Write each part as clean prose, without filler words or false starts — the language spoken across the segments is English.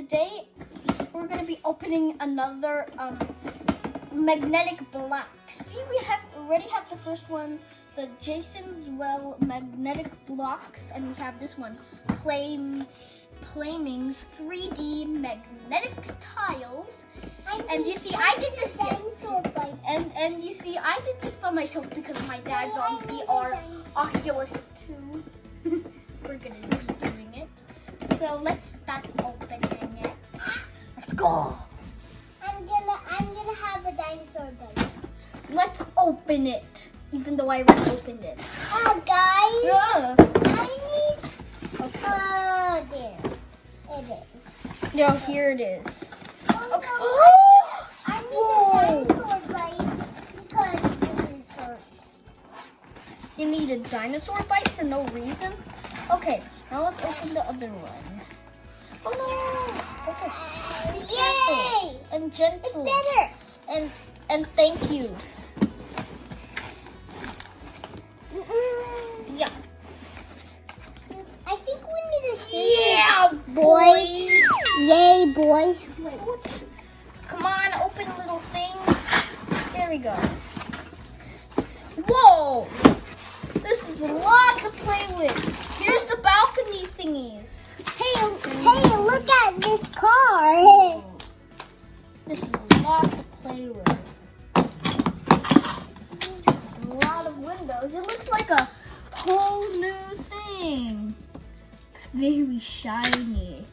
today we're gonna be opening another magnetic block. See, we already have the first one, the Jason's Well magnetic blocks, and we have this one, Playmags 3D magnetic tiles. And you see, I did this. And you see, I did this by myself because my dad's on VR Oculus 2. We're gonna be doing it. So let's start opening it. Let's go. I'm gonna have a dinosaur bite. Let's open it. Even though I already opened it. Guys. Yeah. I need. Okay. There. It is. No, here it is. Okay. I need a dinosaur bite because this is hurt. You need a dinosaur bite for no reason? Okay, now let's open the other one. Oh no! Okay. Be careful and gentle. It's better. And thank you. Yeah. I think we need to see. Yeah, boy. Yay, boy. Wait, what? Come on, open little thing. There we go. Whoa! This is a lot to play with. Here's the balcony thingies. Hey, look at this car. This is a lot to play with. A lot of windows. It looks like a whole new thing. It's very shiny.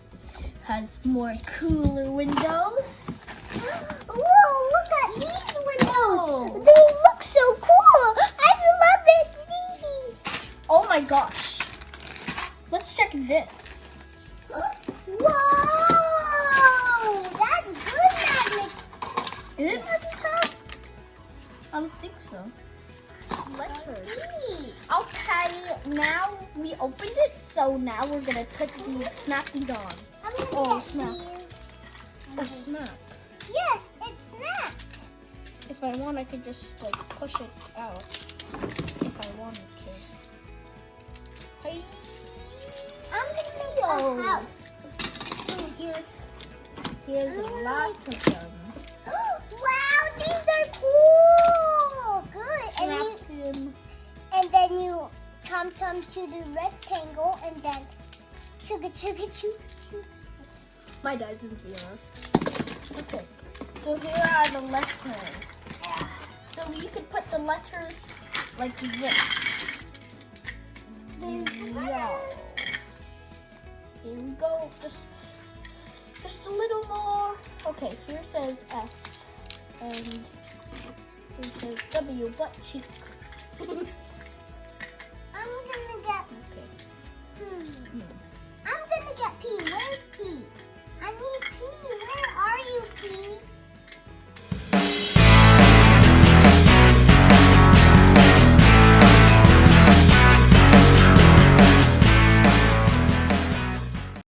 Has more cooler windows. Whoa, look at these windows. Whoa. They look so cool. I love it. Oh my gosh. Let's check this. Whoa, that's good magnet. Is it magnetized? I don't think so. Letters. Okay, now we opened it, so now we're gonna snap these on. Oh, snap. Oh, snap. Yes, it snapped. If I want, I could just like push it out. If I wanted to. Hey. I'm gonna make Oh. a house. Ooh, here's a lot of them. Wow, these are cool. Good. Snap them. And then you come to the rectangle and then chugga. My dad's in VR. Okay, so here are the letters. So you could put the letters like this. Yeah. Here we go. Just a little more. Okay, here says S, and here says W, butt cheek. I'm gonna get. Okay.